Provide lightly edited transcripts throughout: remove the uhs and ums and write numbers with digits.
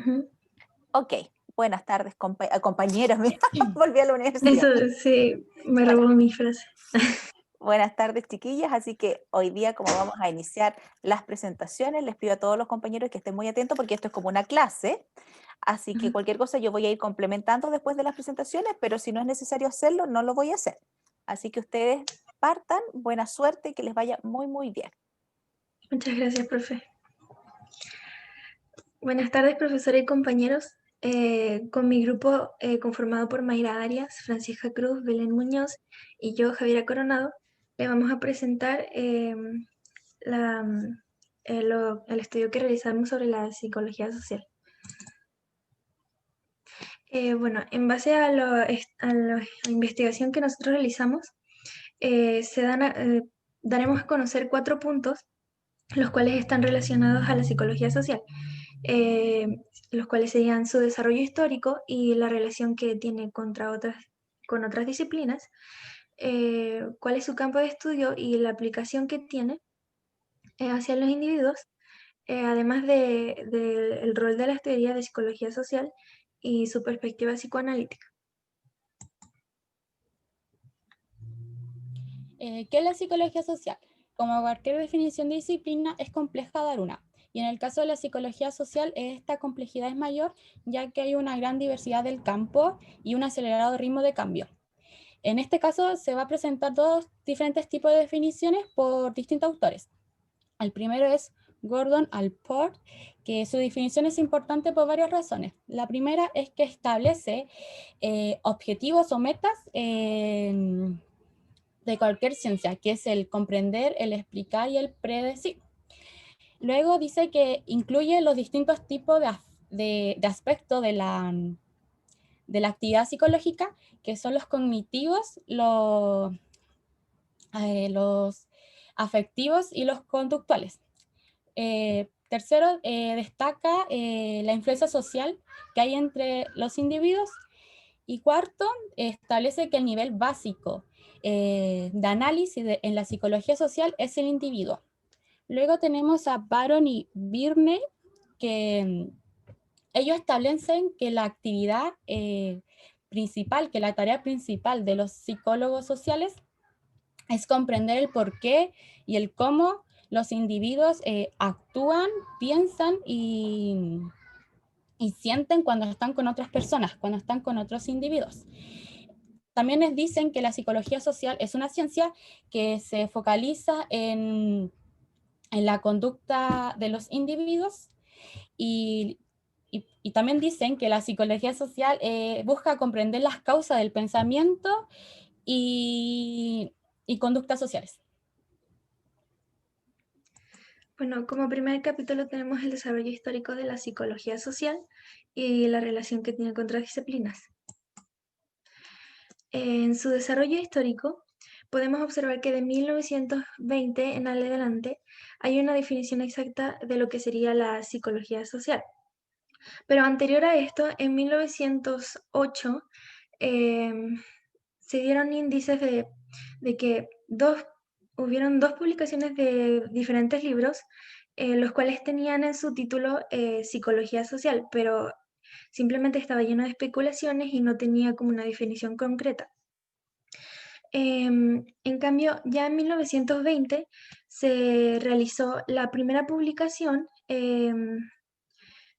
Ujú. Ok, buenas tardes compañeros, mira, volví a la universidad. Eso sí, me Bueno, robó mi frase. buenas tardes chiquillas, así que hoy día como vamos a iniciar las presentaciones, les pido a todos los compañeros que estén muy atentos porque esto es como una clase, así que Ujú. cualquier cosa yo voy a ir complementando después de las presentaciones, pero si no es necesario hacerlo, no lo voy a hacer. Así que ustedes partan, buena suerte y que les vaya muy, muy bien. Muchas gracias, profe. Buenas tardes, profesora y compañeros. Con mi grupo conformado por Mayra Arias, Francisca Cruz, Belén Muñoz y yo, Javiera Coronado, le vamos a presentar la, el estudio que realizamos sobre la psicología social. Bueno, en base a la investigación que nosotros realizamos, daremos a conocer 4 puntos, los cuales están relacionados a la psicología social, eh, los cuales serían su desarrollo histórico y la relación que tiene con otras disciplinas, cuál es su campo de estudio y la aplicación que tiene hacia los individuos, además del rol de las teorías de psicología social y su perspectiva psicoanalítica. ¿Qué es la psicología social? Como cualquier definición de disciplina, es compleja dar una. Y en el caso de la psicología social, esta complejidad es mayor, ya que hay una gran diversidad del campo y un acelerado ritmo de cambio. En este caso, se va a presentar dos diferentes tipos de definiciones por distintos autores. El primero es Gordon Allport, que su definición es importante por varias razones. La primera es que establece objetivos o metas de cualquier ciencia, que es el comprender, el explicar y el predecir. Luego dice que incluye los distintos tipos de aspectos de la actividad psicológica, que son los cognitivos, los afectivos y los conductuales. Tercero, destaca la influencia social que hay entre los individuos. Y cuarto, establece que el nivel básico de análisis en la psicología social es el individuo. Luego tenemos a Baron y Birney, que ellos establecen que la actividad principal, que la tarea principal de los psicólogos sociales es comprender el por qué y el cómo los individuos actúan, piensan y sienten cuando están con otras personas, cuando están con otros individuos. También les dicen que la psicología social es una ciencia que se focaliza en la conducta de los individuos y, y también dicen que la psicología social busca comprender las causas del pensamiento y conductas sociales. Bueno, como primer capítulo tenemos el desarrollo histórico de la psicología social y la relación que tiene con otras disciplinas. En su desarrollo histórico, podemos observar que de 1920 en adelante hay una definición exacta de lo que sería la psicología social. Pero anterior a esto, en 1908, se dieron índices de que hubieron dos publicaciones de diferentes libros, los cuales tenían en su título Psicología Social, pero simplemente estaba lleno de especulaciones y no tenía como una definición concreta. En cambio, ya en 1920 se realizó la primera publicación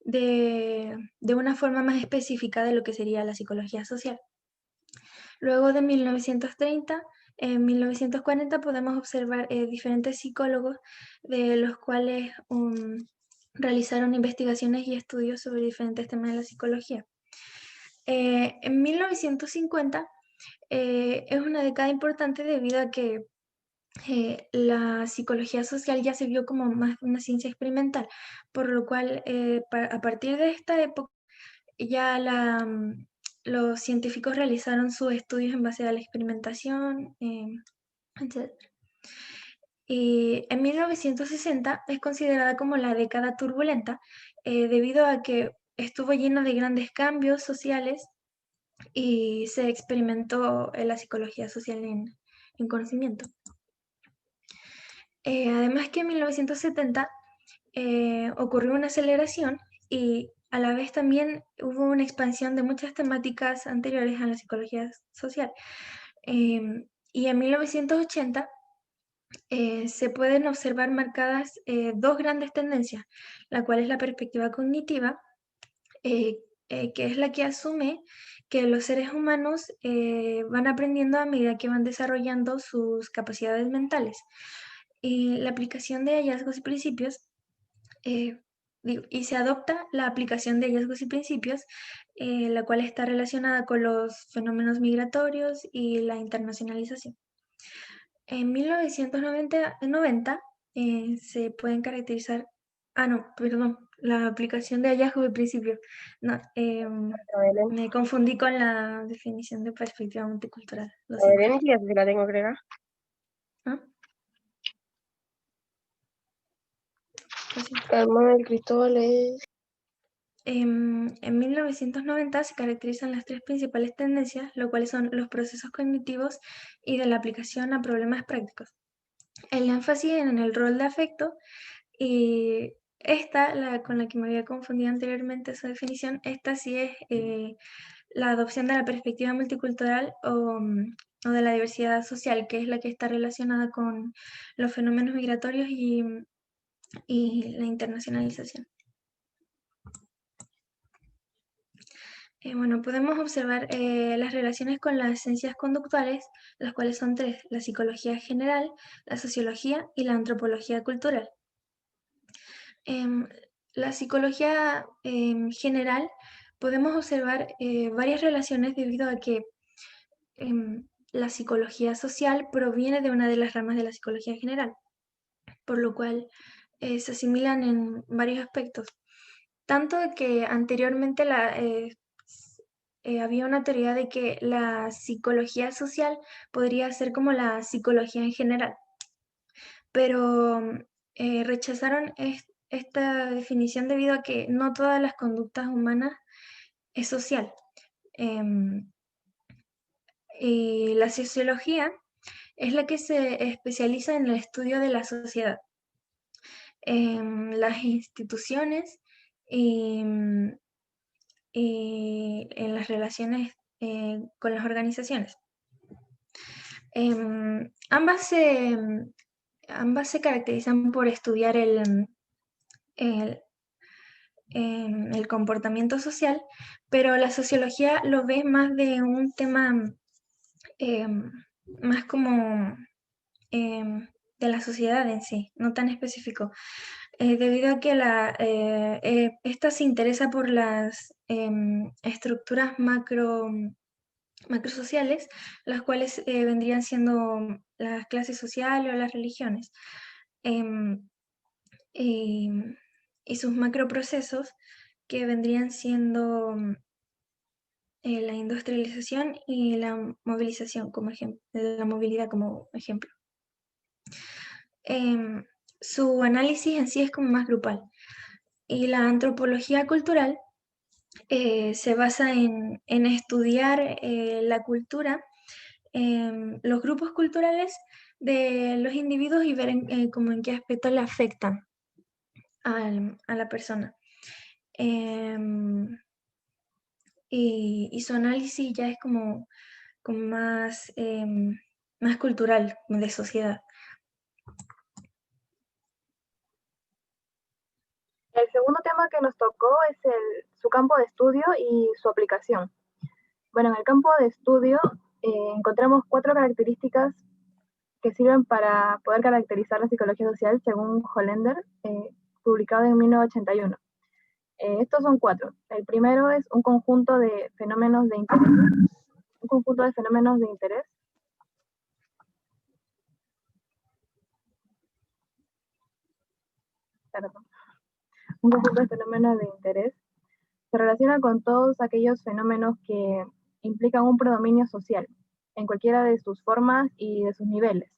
de una forma más específica de lo que sería la psicología social. Luego de 1930, en 1940 podemos observar diferentes psicólogos de los cuales realizaron investigaciones y estudios sobre diferentes temas de la psicología. En 1950 es una década importante debido a que la psicología social ya se vio como más una ciencia experimental, por lo cual a partir de esta época ya los científicos realizaron sus estudios en base a la experimentación, etc. Y en 1960 es considerada como la década turbulenta debido a que estuvo llena de grandes cambios sociales y se experimentó la psicología social en conocimiento. Además que en 1970 ocurrió una aceleración y a la vez también hubo una expansión de muchas temáticas anteriores a la psicología social. Y en 1980 se pueden observar marcadas dos grandes tendencias, la cual es la perspectiva cognitiva, que es la que asume que los seres humanos van aprendiendo a medida que van desarrollando sus capacidades mentales. Y la aplicación de hallazgos y principios, y se adopta la aplicación de hallazgos y principios, la cual está relacionada con los fenómenos migratorios y la internacionalización. En 1990 se pueden caracterizar, no, perdón, la aplicación de hallazgos y principios. No, me confundí con la definición de perspectiva multicultural. Lo siento. Belén, ya sé si la tengo que agregar. ¿Ah? Lo siento. Carmen del Cristóbal es... En 1990 se caracterizan las tres principales tendencias, lo cuales son los procesos cognitivos y de la aplicación a problemas prácticos. El énfasis en el rol de afecto, y esta, con la que me había confundido anteriormente su definición, esta sí es la adopción de la perspectiva multicultural o de la diversidad social, que es la que está relacionada con los fenómenos migratorios y la internacionalización. Bueno, podemos observar las relaciones con las ciencias conductuales, las cuales son tres: la psicología general, la sociología y la antropología cultural. La psicología general, podemos observar varias relaciones debido a que la psicología social proviene de una de las ramas de la psicología general, por lo cual se asimilan en varios aspectos. Tanto que anteriormente había una teoría de que la psicología social podría ser como la psicología en general, pero rechazaron esta definición debido a que no todas las conductas humanas es social. Y la sociología es la que se especializa en el estudio de la sociedad, las instituciones y en las relaciones con las organizaciones. Ambas se caracterizan por estudiar el comportamiento social, pero la sociología lo ve más de un tema más como de la sociedad en sí, no tan específico, debido a que esta se interesa por las estructuras macrosociales, las cuales vendrían siendo las clases sociales o las religiones, y, y sus macroprocesos, que vendrían siendo la industrialización y la movilización como ejemplo, la movilidad como ejemplo. Su análisis en sí es como más grupal. Y la antropología cultural se basa en estudiar la cultura, los grupos culturales de los individuos, y ver como en qué aspectos le afectan a la persona. Y su análisis ya es como más, más cultural, de sociedad. El segundo tema que nos tocó es su campo de estudio y su aplicación. Bueno, en el campo de estudio encontramos 4 características que sirven para poder caracterizar la psicología social según Hollander, publicado en 1981. Estos son 4. El primero es un conjunto de fenómenos de interés. Un conjunto de fenómenos de interés. Perdón. Un conjunto de fenómenos de interés se relaciona con todos aquellos fenómenos que implican un predominio social, en cualquiera de sus formas y de sus niveles,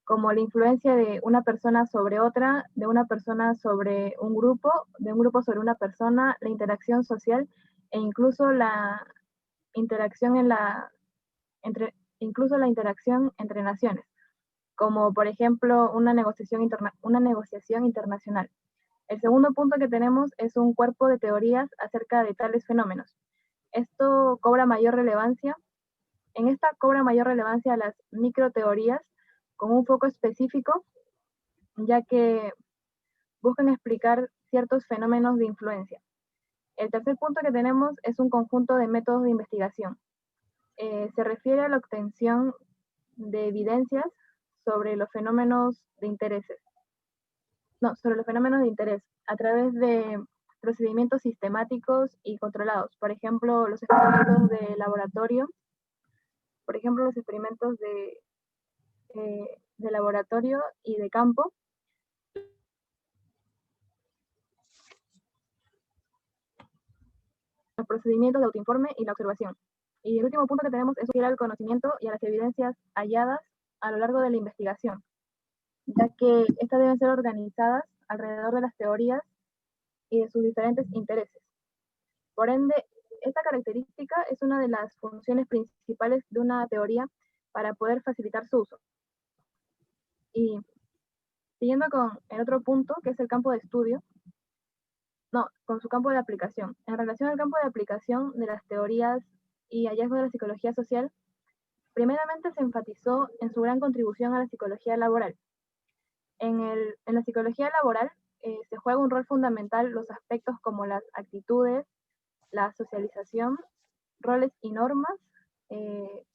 como la influencia de una persona sobre otra, de una persona sobre un grupo, de un grupo sobre una persona, la interacción social e incluso la interacción entre naciones, como por ejemplo una negociación internacional. El segundo punto que tenemos es un cuerpo de teorías acerca de tales fenómenos. Esto cobra mayor relevancia. En esta cobra mayor relevancia las microteorías con un foco específico, ya que buscan explicar ciertos fenómenos de influencia. El tercer punto que tenemos es un conjunto de métodos de investigación. Se refiere a la obtención de evidencias sobre los fenómenos de sobre los fenómenos de interés a través de procedimientos sistemáticos y controlados. Por ejemplo, los experimentos de laboratorio, de laboratorio y de campo. Los procedimientos de autoinforme y la observación. Y el último punto que tenemos es ir al conocimiento y a las evidencias halladas a lo largo de la investigación, ya que estas deben ser organizadas alrededor de las teorías y de sus diferentes intereses. Por ende, esta característica es una de las funciones principales de una teoría para poder facilitar su uso. Y siguiendo con el otro punto, que es el campo de estudio, con su campo de aplicación. En relación al campo de aplicación de las teorías y hallazgos de la psicología social, primeramente se enfatizó en su gran contribución a la psicología laboral. En la psicología laboral se juega un rol fundamental los aspectos como las actitudes, la socialización, roles y normas, el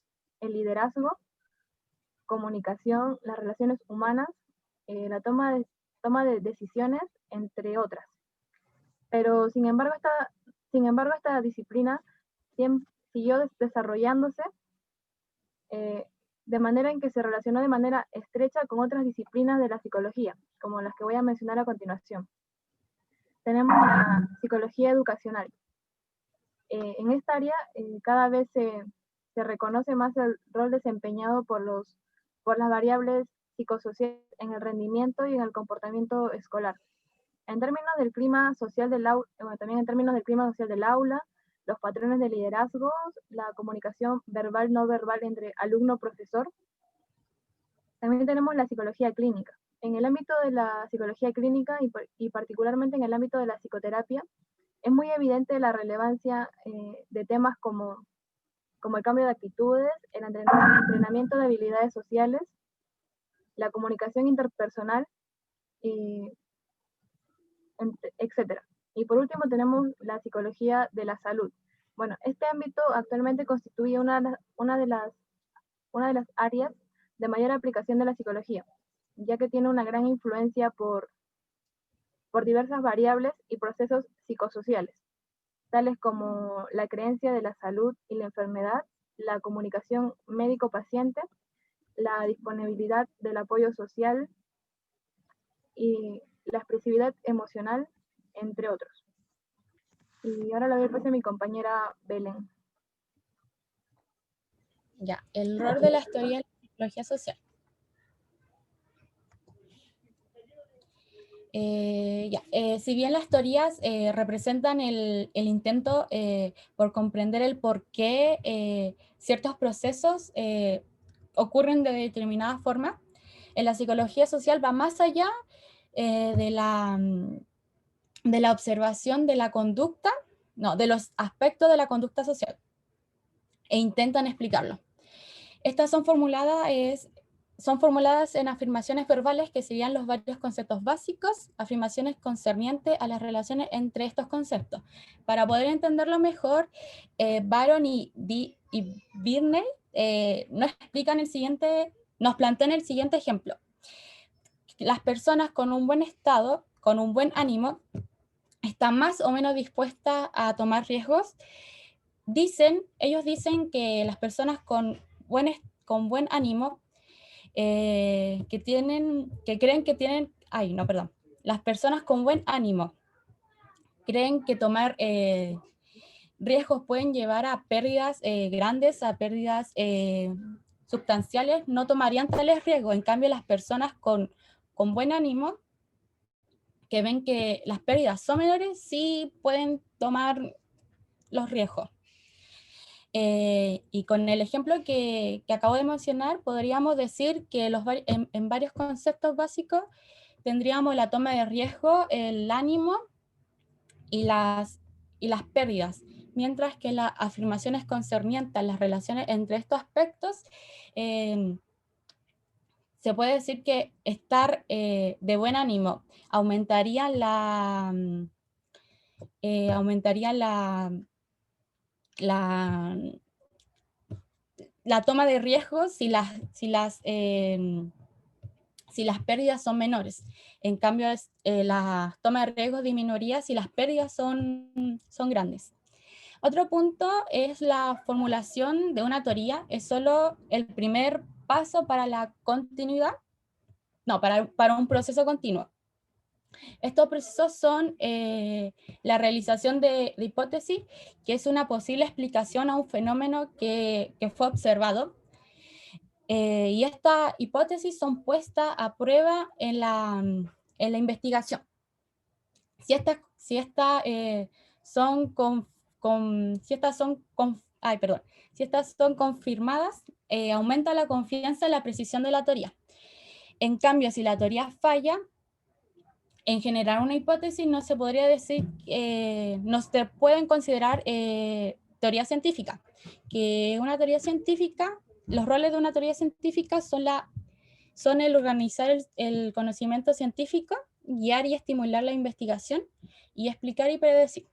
liderazgo, comunicación, las relaciones humanas, la toma de decisiones, entre otras. Pero sin embargo esta disciplina siguió desarrollándose de manera en que se relacionó de manera estrecha con otras disciplinas de la psicología, como las que voy a mencionar a continuación. Tenemos la psicología educacional. En esta área cada vez se reconoce más el rol desempeñado por las variables psicosociales en el rendimiento y en el comportamiento escolar. En términos del clima social del aula, también en términos del clima social del aula, los patrones de liderazgo, la comunicación verbal no verbal entre alumno-profesor. También tenemos la psicología clínica. En el ámbito de la psicología clínica y particularmente en el ámbito de la psicoterapia, es muy evidente la relevancia de temas como el cambio de actitudes, el entrenamiento de habilidades sociales, la comunicación interpersonal, etc. Y por último tenemos la psicología de la salud. Bueno, este ámbito actualmente constituye una de las áreas de mayor aplicación de la psicología, ya que tiene una gran influencia por diversas variables y procesos psicosociales, tales como la creencia de la salud y la enfermedad, la comunicación médico-paciente, la disponibilidad del apoyo social y la expresividad emocional, entre otros. Y ahora le doy el pase a mi compañera Belén. Ya, el rol de las teorías de la psicología social. Si bien las teorías representan el intento por comprender el por qué ciertos procesos ocurren de determinada forma, en la psicología social va más allá de la observación de la conducta, de los aspectos de la conducta social, e intentan explicarlo. Estas son formuladas en afirmaciones verbales, que serían los varios conceptos básicos, afirmaciones concernientes a las relaciones entre estos conceptos. Para poder entenderlo mejor, Baron y Birney nos plantean el siguiente ejemplo. Las personas con un buen estado, con un buen ánimo, están más o menos dispuestas a tomar riesgos. Ellos dicen que las personas con buen ánimo, las personas con buen ánimo creen que tomar riesgos pueden llevar a pérdidas grandes, a pérdidas sustanciales, no tomarían tales riesgos. En cambio, las personas con buen ánimo, que ven que las pérdidas son menores, sí pueden tomar los riesgos. Y con el ejemplo que acabo de mencionar, podríamos decir que en varios conceptos básicos tendríamos la toma de riesgo, el ánimo y las pérdidas, mientras que las afirmaciones concernientes a las relaciones entre estos aspectos, se puede decir que estar de buen ánimo aumentaría la toma de riesgos si las pérdidas son menores. En cambio, la toma de riesgos disminuiría si las pérdidas son grandes. Otro punto es la formulación de una teoría. Es solo el primer paso para la continuidad, no, para un proceso continuo. Estos procesos son la realización de hipótesis, que es una posible explicación a un fenómeno que fue observado, y estas hipótesis son puestas a prueba en la investigación. Si estas son confirmadas, aumenta la confianza en la precisión de la teoría. En cambio, si la teoría falla en generar una hipótesis, no se podría decir, no se pueden considerar teoría científica. Que una teoría científica, los roles de una teoría científica son el organizar el conocimiento científico, guiar y estimular la investigación, y explicar y predecir.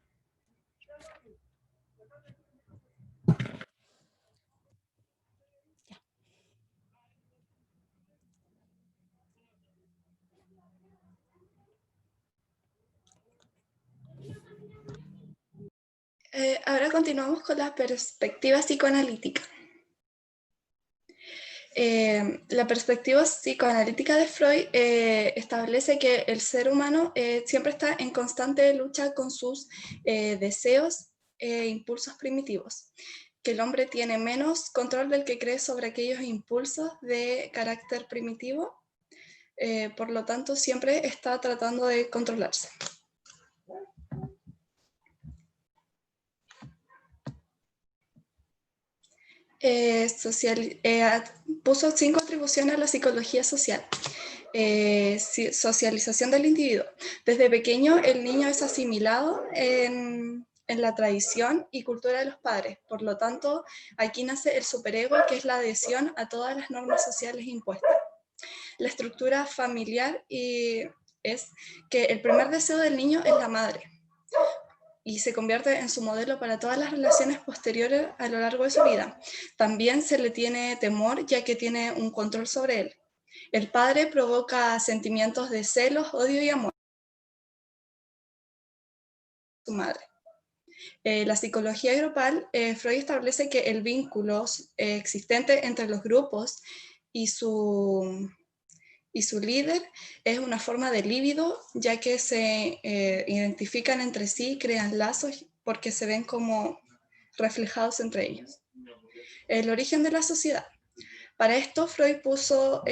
Ahora continuamos con la perspectiva psicoanalítica. La perspectiva psicoanalítica de Freud establece que el ser humano siempre está en constante lucha con sus deseos e impulsos primitivos, que el hombre tiene menos control del que cree sobre aquellos impulsos de carácter primitivo, por lo tanto siempre está tratando de controlarse. Puso 5 atribuciones a la psicología social. Socialización del individuo. Desde pequeño el niño es asimilado en la tradición y cultura de los padres. Por lo tanto, aquí nace el superego, que es la adhesión a todas las normas sociales impuestas. La estructura familiar es que el primer deseo del niño es la madre, y se convierte en su modelo para todas las relaciones posteriores a lo largo de su vida. También se le tiene temor, ya que tiene un control sobre él. El padre provoca sentimientos de celos, odio y amor. Su madre. La psicología grupal, Freud establece que el vínculo existente entre los grupos y su líder es una forma de líbido, ya que se identifican entre sí, crean lazos porque se ven como reflejados entre ellos. El origen de la sociedad. Para esto, Freud puso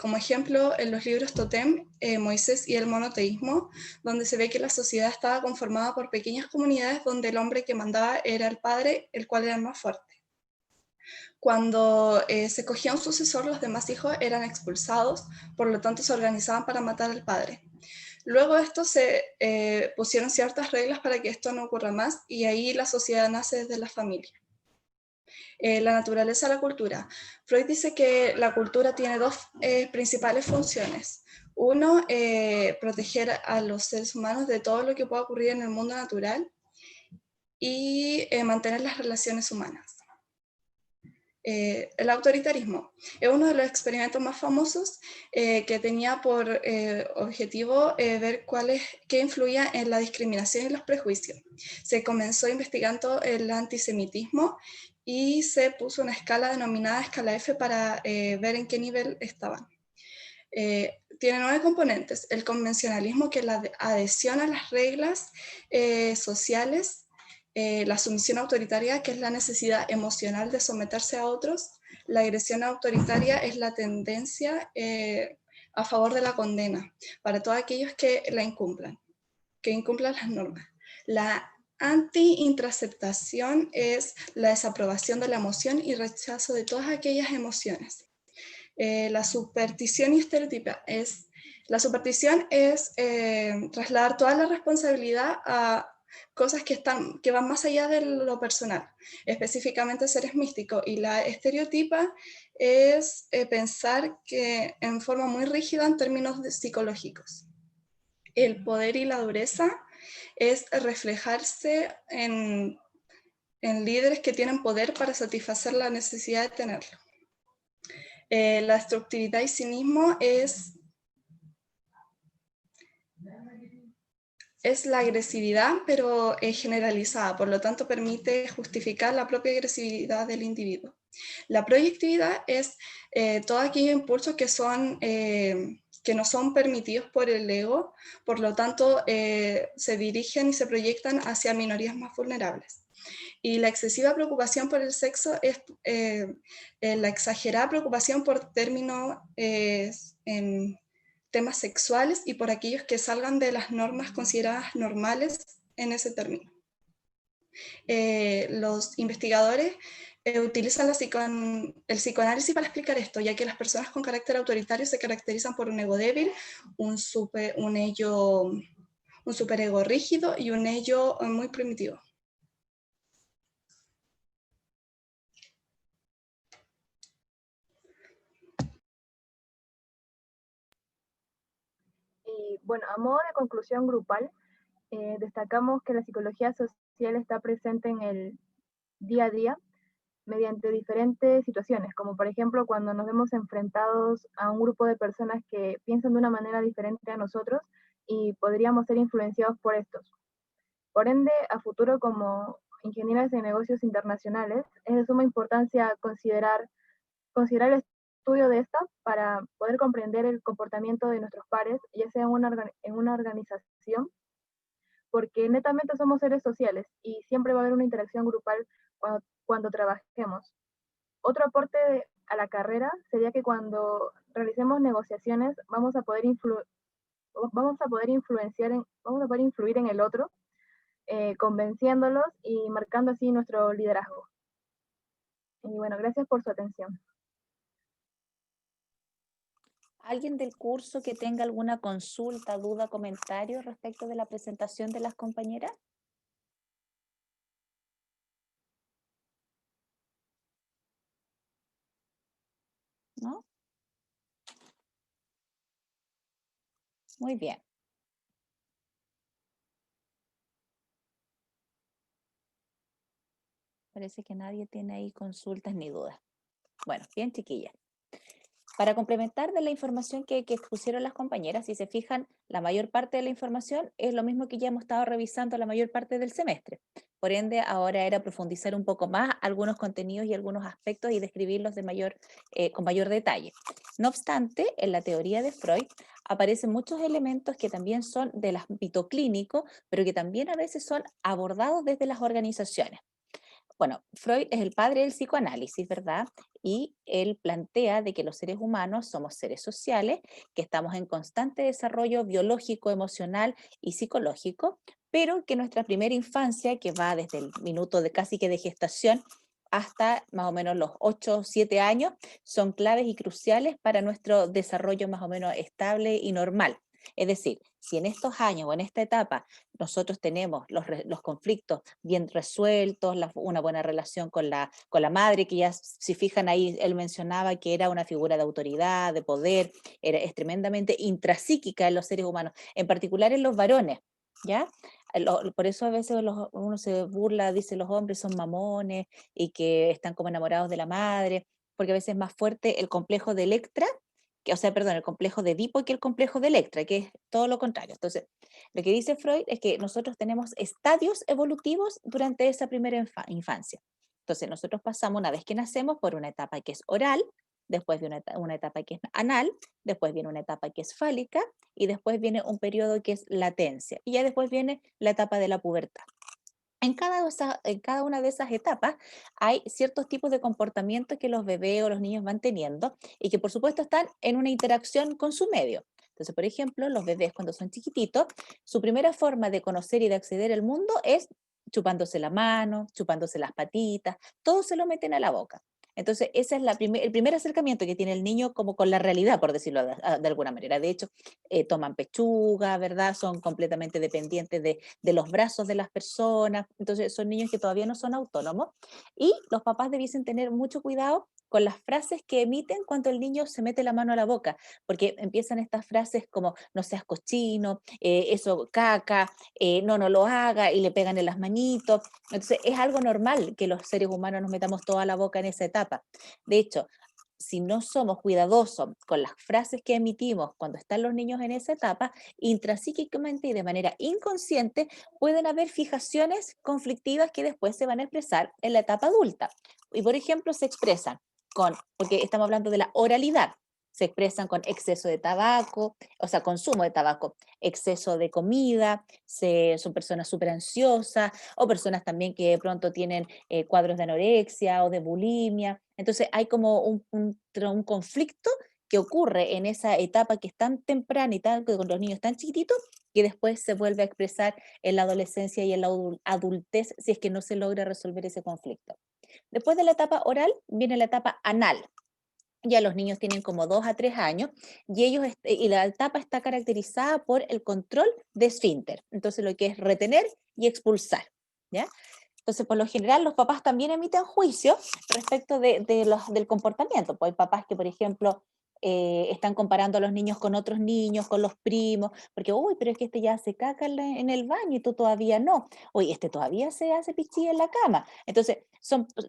como ejemplo en los libros Totem, Moisés y el monoteísmo, donde se ve que la sociedad estaba conformada por pequeñas comunidades donde el hombre que mandaba era el padre, el cual era el más fuerte. Cuando se cogía un sucesor, los demás hijos eran expulsados, por lo tanto se organizaban para matar al padre. Luego de esto se pusieron ciertas reglas para que esto no ocurra más, y ahí la sociedad nace desde la familia. La naturaleza de la cultura. Freud dice que la cultura tiene dos principales funciones. Uno, proteger a los seres humanos de todo lo que pueda ocurrir en el mundo natural, y mantener las relaciones humanas. El autoritarismo es uno de los experimentos más famosos que tenía por objetivo ver qué influía en la discriminación y los prejuicios. Se comenzó investigando el antisemitismo y se puso una escala denominada escala F para ver en qué nivel estaban. Tiene 9 componentes: el convencionalismo, que es la adhesión a las reglas sociales; la sumisión autoritaria, que es la necesidad emocional de someterse a otros; la agresión autoritaria es la tendencia a favor de la condena para todos aquellos que la incumplan, las normas. La anti-intraceptación es la desaprobación de la emoción y rechazo de todas aquellas emociones. La superstición y estereotipa es La superstición es trasladar toda la responsabilidad a cosas que van más allá de lo personal, específicamente seres místicos, y la estereotipa es pensar que en forma muy rígida en términos psicológicos. El poder y la dureza es reflejarse en líderes que tienen poder para satisfacer la necesidad de tenerlo. La destructividad y cinismo es la agresividad, pero generalizada, por lo tanto permite justificar la propia agresividad del individuo. La proyectividad es todos aquellos impulsos que no son permitidos por el ego, por lo tanto se dirigen y se proyectan hacia minorías más vulnerables. Y la excesiva preocupación por el sexo es la exagerada preocupación por términos en temas sexuales y por aquellos que salgan de las normas consideradas normales en ese término. Los investigadores utilizan el psicoanálisis para explicar esto, ya que las personas con carácter autoritario se caracterizan por un ego débil, un superego rígido y un ello muy primitivo. Y bueno, a modo de conclusión grupal, destacamos que la psicología social está presente en el día a día mediante diferentes situaciones, como por ejemplo cuando nos vemos enfrentados a un grupo de personas que piensan de una manera diferente a nosotros y podríamos ser influenciados por estos. Por ende, a futuro como ingenieros de negocios internacionales, es de suma importancia considerar el estudio de esta para poder comprender el comportamiento de nuestros pares, ya sea en una organización, porque netamente somos seres sociales y siempre va a haber una interacción grupal cuando trabajemos. Otro aporte a la carrera sería que cuando realicemos negociaciones vamos a poder influir en el otro, convenciéndolos y marcando así nuestro liderazgo. Y bueno, gracias por su atención. ¿Alguien del curso que tenga alguna consulta, duda, comentario respecto de la presentación de las compañeras? ¿No? Muy bien. Parece que nadie tiene ahí consultas ni dudas. Bueno, bien, chiquillas. Para complementar de la información que expusieron las compañeras, si se fijan, la mayor parte de la información es lo mismo que ya hemos estado revisando la mayor parte del semestre. Por ende, ahora era profundizar un poco más algunos contenidos y algunos aspectos y describirlos con mayor detalle. No obstante, en la teoría de Freud aparecen muchos elementos que también son del ámbito clínico, pero que también a veces son abordados desde las organizaciones. Bueno, Freud es el padre del psicoanálisis, ¿verdad? Y él plantea de que los seres humanos somos seres sociales, que estamos en constante desarrollo biológico, emocional y psicológico, pero que nuestra primera infancia, que va desde el minuto de casi que de gestación hasta más o menos los 8 o 7 años, son claves y cruciales para nuestro desarrollo más o menos estable y normal. Es decir, si en estos años o en esta etapa nosotros tenemos los conflictos bien resueltos, una buena relación con la madre, que ya si fijan ahí, él mencionaba que era una figura de autoridad, de poder, es tremendamente intrapsíquica en los seres humanos, en particular en los varones, ¿ya? Por eso a veces uno se burla, dice los hombres son mamones y que están como enamorados de la madre, porque a veces es más fuerte el complejo de Electra, el complejo de Edipo que el complejo de Electra, que es todo lo contrario. Entonces, lo que dice Freud es que nosotros tenemos estadios evolutivos durante esa primera infancia. Entonces, nosotros pasamos, una vez que nacemos, por una etapa que es oral, después viene una etapa que es anal, después viene una etapa que es fálica, y después viene un periodo que es latencia, y ya después viene la etapa de la pubertad. En cada una de esas etapas hay ciertos tipos de comportamientos que los bebés o los niños van teniendo y que por supuesto están en una interacción con su medio. Entonces, por ejemplo, los bebés cuando son chiquititos, su primera forma de conocer y de acceder al mundo es chupándose la mano, chupándose las patitas, todo se lo meten a la boca. Entonces, ese es el primer acercamiento que tiene el niño como con la realidad, por decirlo de alguna manera. De hecho, toman pechuga, ¿verdad? Son completamente dependientes de los brazos de las personas. Entonces, son niños que todavía no son autónomos y los papás debiesen tener mucho cuidado con las frases que emiten cuando el niño se mete la mano a la boca, porque empiezan estas frases como no seas cochino, eso caca, no, no lo haga, y le pegan en las manitos. Entonces, es algo normal que los seres humanos nos metamos toda la boca en esa etapa. De hecho, si no somos cuidadosos con las frases que emitimos cuando están los niños en esa etapa, intrapsíquicamente y de manera inconsciente pueden haber fijaciones conflictivas que después se van a expresar en la etapa adulta. Y por ejemplo, se expresan porque estamos hablando de la oralidad, se expresan con exceso de tabaco, o sea, consumo de tabaco, exceso de comida, son personas súper ansiosas, o personas también que de pronto tienen cuadros de anorexia o de bulimia. Entonces hay como un conflicto que ocurre en esa etapa que es tan temprana y con los niños tan chiquititos, que después se vuelve a expresar en la adolescencia y en la adultez si es que no se logra resolver ese conflicto. Después de la etapa oral viene la etapa anal. Ya los niños tienen como 2 a 3 años y la etapa está caracterizada por el control de esfínter. Entonces lo que es retener y expulsar, ¿ya? Entonces, por lo general, los papás también emiten juicio respecto del comportamiento. Pues hay papás que, por ejemplo, están comparando a los niños con otros niños, con los primos, porque, uy, pero es que este ya hace caca en el baño y tú todavía no. Uy, este todavía se hace pichí en la cama. Entonces,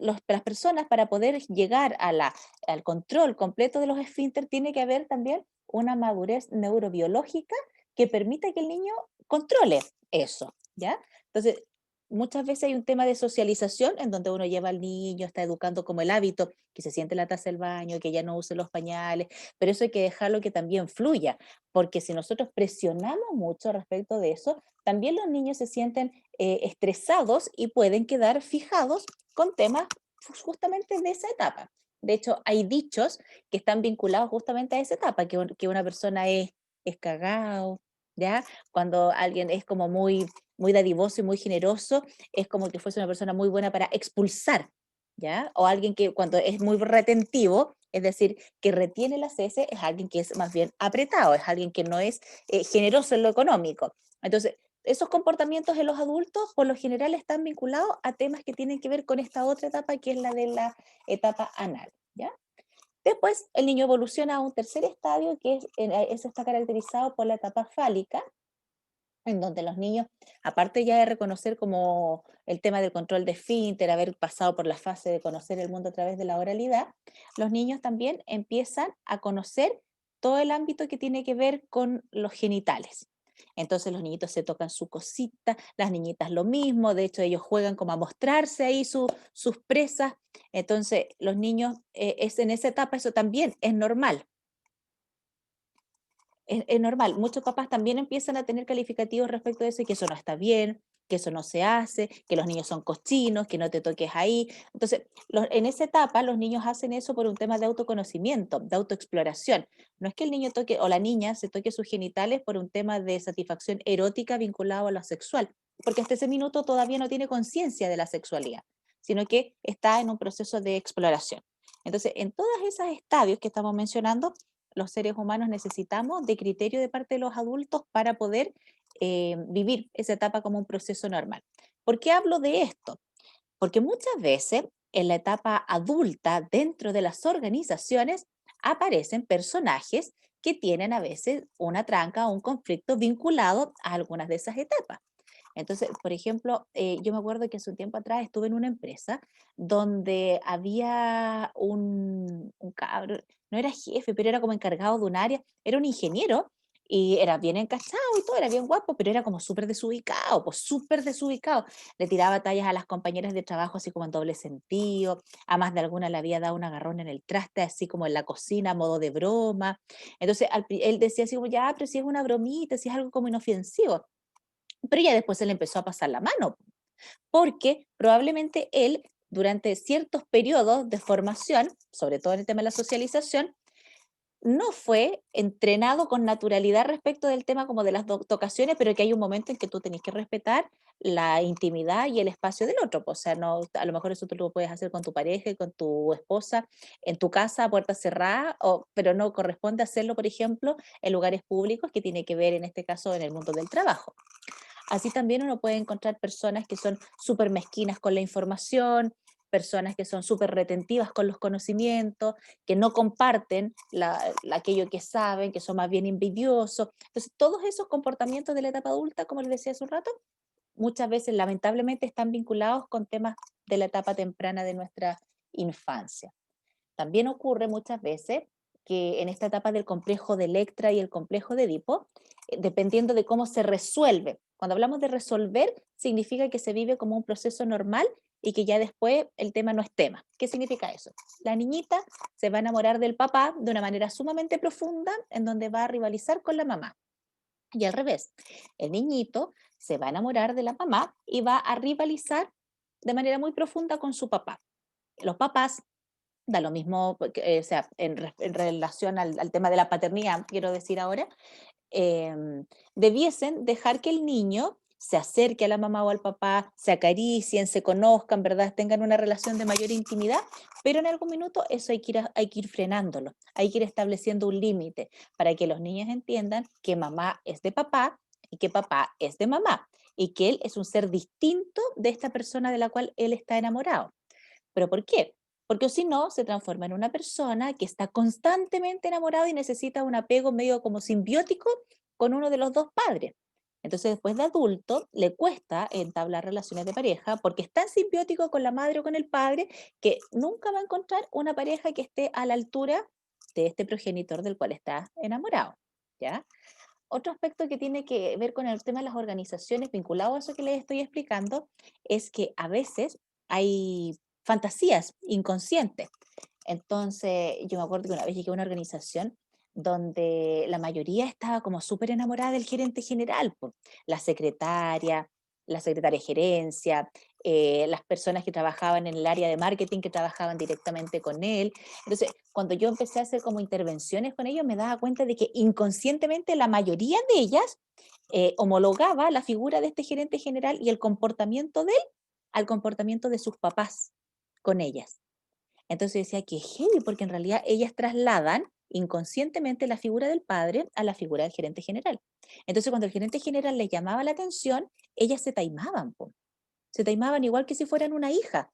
las personas para poder llegar al control completo de los esfínteres, tiene que haber también una madurez neurobiológica que permita que el niño controle eso, ¿ya? Entonces, muchas veces hay un tema de socialización en donde uno lleva al niño, está educando como el hábito, que se siente en la taza del baño, que ya no use los pañales, pero eso hay que dejarlo que también fluya, porque si nosotros presionamos mucho respecto de eso, también los niños se sienten estresados y pueden quedar fijados con temas justamente de esa etapa. De hecho, hay dichos que están vinculados justamente a esa etapa, que una persona es cagao, ¿ya? Cuando alguien es como muy dadivoso y muy generoso, es como que fuese una persona muy buena para expulsar, ¿ya? O alguien que cuando es muy retentivo, es decir, que retiene las heces, es alguien que es más bien apretado, es alguien que no es generoso en lo económico. Entonces, esos comportamientos en los adultos, por lo general, están vinculados a temas que tienen que ver con esta otra etapa, que es la de la etapa anal, ¿ya? Después, el niño evoluciona a un tercer estadio, que eso está caracterizado por la etapa fálica, en donde los niños, aparte ya de reconocer como el tema del control de esfínter, haber pasado por la fase de conocer el mundo a través de la oralidad, los niños también empiezan a conocer todo el ámbito que tiene que ver con los genitales. Entonces los niñitos se tocan su cosita, las niñitas lo mismo, de hecho ellos juegan como a mostrarse ahí sus presas. Entonces los niños, en esa etapa eso también es normal. Es normal, muchos papás también empiezan a tener calificativos respecto de eso, y que eso no está bien, que eso no se hace, que los niños son cochinos, que no te toques ahí. Entonces, en esa etapa los niños hacen eso por un tema de autoconocimiento, de autoexploración. No es que el niño toque o la niña se toque sus genitales por un tema de satisfacción erótica vinculado a lo sexual, porque hasta ese minuto todavía no tiene conciencia de la sexualidad, sino que está en un proceso de exploración. Entonces, en todos esos estadios que estamos mencionando, los seres humanos necesitamos de criterio de parte de los adultos para poder vivir esa etapa como un proceso normal. ¿Por qué hablo de esto? Porque muchas veces en la etapa adulta, dentro de las organizaciones, aparecen personajes que tienen a veces una tranca o un conflicto vinculado a algunas de esas etapas. Entonces, por ejemplo, yo me acuerdo que hace un tiempo atrás estuve en una empresa donde había un cabro, no era jefe, pero era como encargado de un área, era un ingeniero y era bien encachado y todo, era bien guapo, pero era como súper desubicado, pues súper desubicado. Le tiraba tallas a las compañeras de trabajo así como en doble sentido, a más de alguna le había dado un agarrón en el traste, así como en la cocina, a modo de broma. Entonces, él decía así como, ya, pero si es una bromita, si es algo como inofensivo. Pero ya después se le empezó a pasar la mano, porque probablemente él, durante ciertos periodos de formación, sobre todo en el tema de la socialización, no fue entrenado con naturalidad respecto del tema como de las tocaciones, pero que hay un momento en que tú tenés que respetar la intimidad y el espacio del otro. O sea, no, a lo mejor eso tú lo puedes hacer con tu pareja y con tu esposa en tu casa a puerta cerrada, pero no corresponde hacerlo, por ejemplo, en lugares públicos, que tiene que ver en este caso en el mundo del trabajo. Así también uno puede encontrar personas que son súper mezquinas con la información, personas que son súper retentivas con los conocimientos, que no comparten aquello que saben, que son más bien envidiosos. Entonces, todos esos comportamientos de la etapa adulta, como les decía hace un rato, muchas veces lamentablemente están vinculados con temas de la etapa temprana de nuestra infancia. También ocurre muchas veces que en esta etapa del complejo de Electra y el complejo de Edipo, dependiendo de cómo se resuelve. Cuando hablamos de resolver, significa que se vive como un proceso normal y que ya después el tema no es tema. ¿Qué significa eso? La niñita se va a enamorar del papá de una manera sumamente profunda, en donde va a rivalizar con la mamá. Y al revés, el niñito se va a enamorar de la mamá y va a rivalizar de manera muy profunda con su papá. Los papás, da lo mismo, o sea, en relación al tema de la paternidad, quiero decir ahora, debiesen dejar que el niño se acerque a la mamá o al papá, se acaricien, se conozcan, ¿verdad? Tengan una relación de mayor intimidad, pero en algún minuto eso hay que ir frenándolo, hay que ir estableciendo un límite para que los niños entiendan que mamá es de papá y que papá es de mamá y que él es un ser distinto de esta persona de la cual él está enamorado. ¿Pero por qué? Porque si no, se transforma en una persona que está constantemente enamorada y necesita un apego medio como simbiótico con uno de los dos padres. Entonces, después de adulto, le cuesta entablar relaciones de pareja porque es tan simbiótico con la madre o con el padre que nunca va a encontrar una pareja que esté a la altura de este progenitor del cual está enamorado. ¿Ya? Otro aspecto que tiene que ver con el tema de las organizaciones vinculado a eso que les estoy explicando es que a veces hay fantasías inconscientes. Entonces, yo me acuerdo que una vez llegué a una organización donde la mayoría estaba como súper enamorada del gerente general, po. La secretaria de gerencia, las personas que trabajaban en el área de marketing, que trabajaban directamente con él. Entonces, cuando yo empecé a hacer como intervenciones con ellos, me daba cuenta de que inconscientemente la mayoría de ellas homologaba la figura de este gerente general y el comportamiento de él al comportamiento de sus papás con ellas. Entonces decía que heavy, porque en realidad ellas trasladan inconscientemente la figura del padre a la figura del gerente general. Entonces cuando el gerente general les llamaba la atención, ellas se taimaban, po. Se taimaban igual que si fueran una hija.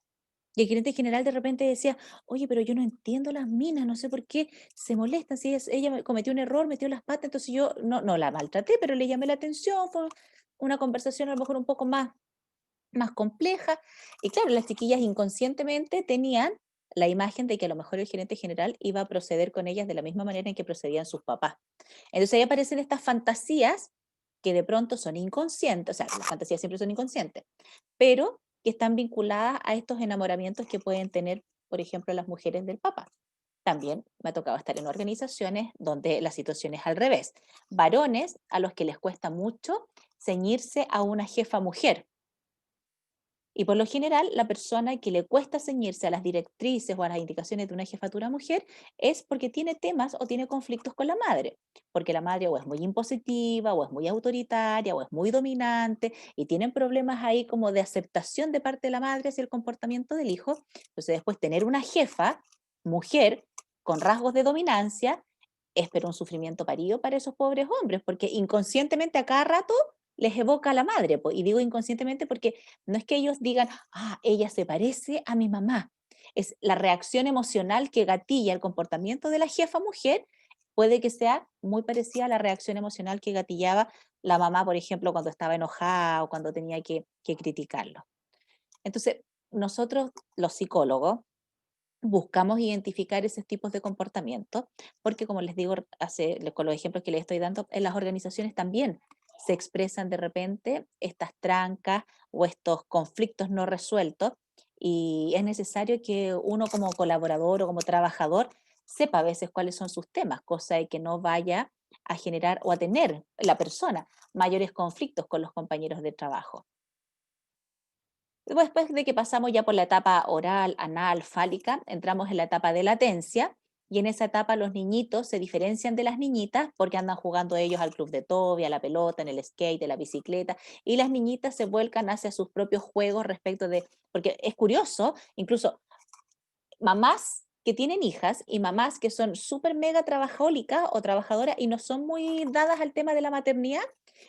Y el gerente general de repente decía, oye, pero yo no entiendo las minas, no sé por qué se molestan, si ella cometió un error, metió las patas, entonces yo no la maltraté, pero le llamé la atención, fue una conversación a lo mejor un poco más compleja. Y claro, las chiquillas inconscientemente tenían la imagen de que a lo mejor el gerente general iba a proceder con ellas de la misma manera en que procedían sus papás. Entonces ahí aparecen estas fantasías que de pronto son inconscientes, o sea, las fantasías siempre son inconscientes, pero que están vinculadas a estos enamoramientos que pueden tener, por ejemplo, las mujeres del papá. También me ha tocado estar en organizaciones donde la situación es al revés. Varones a los que les cuesta mucho ceñirse a una jefa mujer. Y por lo general, la persona que le cuesta ceñirse a las directrices o a las indicaciones de una jefatura mujer es porque tiene temas o tiene conflictos con la madre, porque la madre o es muy impositiva, o es muy autoritaria, o es muy dominante, y tienen problemas ahí como de aceptación de parte de la madre hacia el comportamiento del hijo. Entonces después tener una jefa mujer con rasgos de dominancia es pero un sufrimiento parido para esos pobres hombres, porque inconscientemente a cada rato les evoca a la madre, y digo inconscientemente porque no es que ellos digan, ella se parece a mi mamá. Es la reacción emocional que gatilla el comportamiento de la jefa mujer, puede que sea muy parecida a la reacción emocional que gatillaba la mamá, por ejemplo, cuando estaba enojada o cuando tenía que criticarlo. Entonces, nosotros, los psicólogos, buscamos identificar esos tipos de comportamientos, porque como les digo, con los ejemplos que les estoy dando, en las organizaciones también se expresan de repente estas trancas o estos conflictos no resueltos, y es necesario que uno como colaborador o como trabajador sepa a veces cuáles son sus temas, cosa de que no vaya a generar o a tener la persona mayores conflictos con los compañeros de trabajo. Después de que pasamos ya por la etapa oral, anal, fálica, entramos en la etapa de latencia, y en esa etapa los niñitos se diferencian de las niñitas porque andan jugando ellos al club de Toby, a la pelota, en el skate, en la bicicleta, y las niñitas se vuelcan hacia sus propios juegos respecto de, porque es curioso, incluso mamás que tienen hijas y mamás que son súper mega trabajólicas o trabajadoras y no son muy dadas al tema de la maternidad,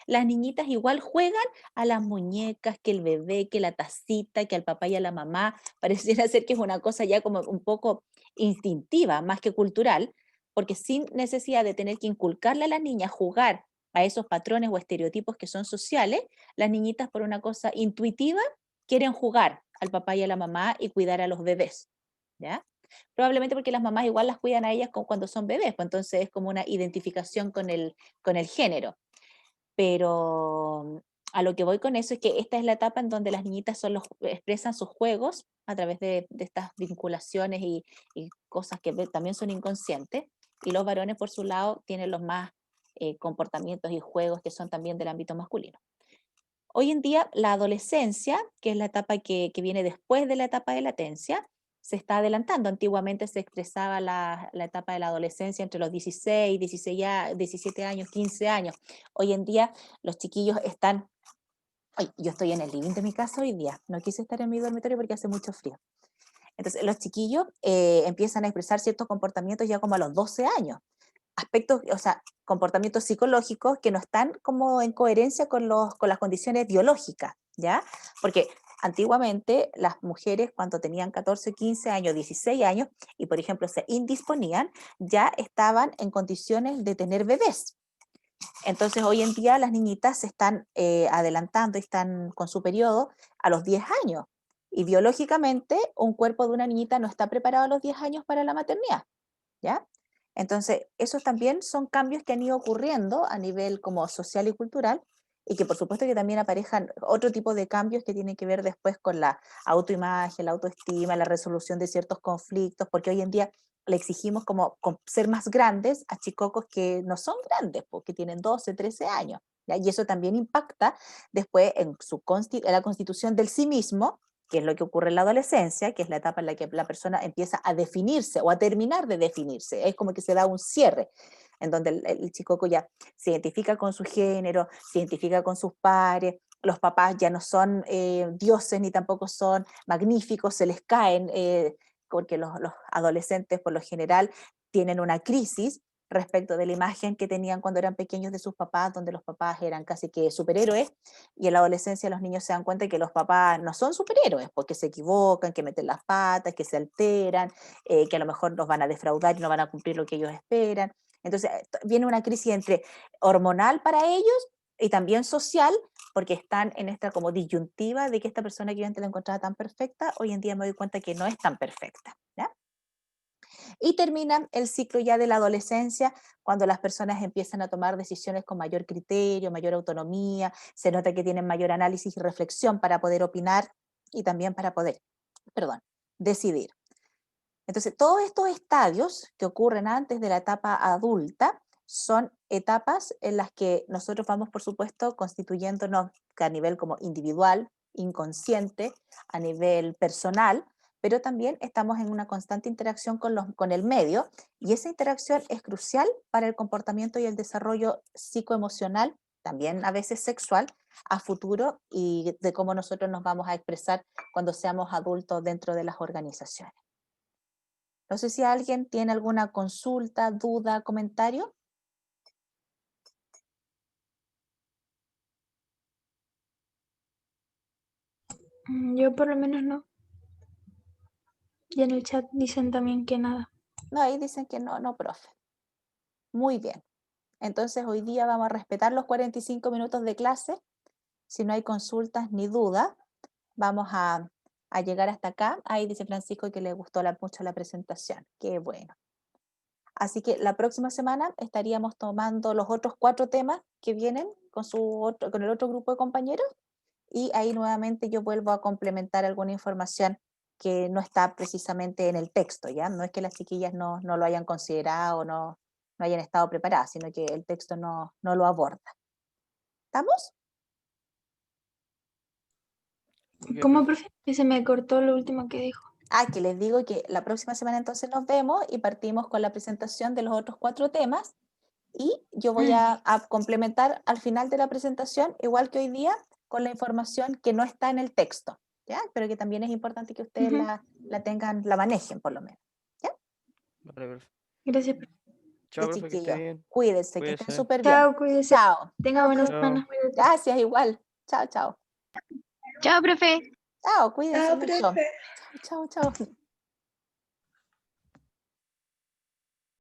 las niñitas igual juegan a las muñecas, que el bebé, que la tacita, que al papá y a la mamá. Pareciera ser que es una cosa ya como un poco instintiva, más que cultural, porque sin necesidad de tener que inculcarle a las niñas jugar a esos patrones o estereotipos que son sociales, las niñitas por una cosa intuitiva quieren jugar al papá y a la mamá y cuidar a los bebés. ¿Ya? Probablemente porque las mamás igual las cuidan a ellas cuando son bebés, pues entonces es como una identificación con el género. Pero a lo que voy con eso es que esta es la etapa en donde las niñitas expresan sus juegos a través de estas vinculaciones y cosas que también son inconscientes, y los varones por su lado tienen los más comportamientos y juegos que son también del ámbito masculino. Hoy en día la adolescencia, que es la etapa que viene después de la etapa de latencia, se está adelantando. Antiguamente se expresaba la etapa de la adolescencia entre los 16, 17 años, 15 años. Hoy en día los chiquillos están... Ay, yo estoy en el living de mi casa hoy día, no quise estar en mi dormitorio porque hace mucho frío. Entonces los chiquillos empiezan a expresar ciertos comportamientos ya como a los 12 años. Aspectos, o sea, comportamientos psicológicos que no están como en coherencia con las condiciones biológicas, ¿ya? Porque antiguamente las mujeres cuando tenían 14, 15 años, 16 años, y por ejemplo se indisponían, ya estaban en condiciones de tener bebés. Entonces hoy en día las niñitas se están adelantando y están con su periodo a los 10 años. Y biológicamente un cuerpo de una niñita no está preparado a los 10 años para la maternidad, ¿ya? Entonces, esos también son cambios que han ido ocurriendo a nivel como social y cultural, y que por supuesto que también aparejan otro tipo de cambios que tienen que ver después con la autoimagen, la autoestima, la resolución de ciertos conflictos, porque hoy en día le exigimos como ser más grandes a chicocos que no son grandes, porque tienen 12, 13 años, ¿ya? Y eso también impacta después en la constitución del sí mismo, que es lo que ocurre en la adolescencia, que es la etapa en la que la persona empieza a definirse o a terminar de definirse. Es como que se da un cierre, en donde el chicoco ya se identifica con su género, se identifica con sus pares, los papás ya no son dioses ni tampoco son magníficos, se les caen, porque los adolescentes por lo general tienen una crisis respecto de la imagen que tenían cuando eran pequeños de sus papás, donde los papás eran casi que superhéroes, y en la adolescencia los niños se dan cuenta que los papás no son superhéroes, porque se equivocan, que meten las patas, que se alteran, que a lo mejor los van a defraudar y no van a cumplir lo que ellos esperan. Entonces viene una crisis entre hormonal para ellos y también social, porque están en esta como disyuntiva de que esta persona que yo antes la encontraba tan perfecta, hoy en día me doy cuenta que no es tan perfecta, ¿ya? Y termina el ciclo ya de la adolescencia, cuando las personas empiezan a tomar decisiones con mayor criterio, mayor autonomía, se nota que tienen mayor análisis y reflexión para poder opinar y también para poder, decidir. Entonces, todos estos estadios que ocurren antes de la etapa adulta son etapas en las que nosotros vamos, por supuesto, constituyéndonos a nivel como individual, inconsciente, a nivel personal, pero también estamos en una constante interacción con el medio, y esa interacción es crucial para el comportamiento y el desarrollo psicoemocional, también a veces sexual, a futuro, y de cómo nosotros nos vamos a expresar cuando seamos adultos dentro de las organizaciones. No sé si alguien tiene alguna consulta, duda, comentario. Yo por lo menos no. Y en el chat dicen también que nada. No, ahí dicen que no, profe. Muy bien. Entonces hoy día vamos a respetar los 45 minutos de clase. Si no hay consultas ni dudas, vamos a llegar hasta acá. Ahí dice Francisco que le gustó mucho la presentación. Qué bueno. Así que la próxima semana estaríamos tomando los otros 4 temas que vienen con el otro grupo de compañeros, y ahí nuevamente yo vuelvo a complementar alguna información que no está precisamente en el texto, ¿ya? No es que las chiquillas no lo hayan considerado, no hayan estado preparadas, sino que el texto no lo aborda. ¿Estamos? ¿Cómo, profe? Que se me cortó lo último que dijo. Que les digo que la próxima semana entonces nos vemos y partimos con la presentación de los otros 4 temas. Y yo voy a complementar al final de la presentación, igual que hoy día, con la información que no está en el texto, ¿ya? Pero que también es importante que ustedes la tengan, la manejen por lo menos. Vale, profe. Gracias. Chao, Ya, profe, que esté chiquillos, bien. cuídense, que estén Cuídese. súper bien. Chao, cuídese. Chao. Tenga buena Chao. semana. Gracias, igual. Chao, chao. Chao, profe. Chao, cuídense Chao, mucho. profe. Chao, chao, chao.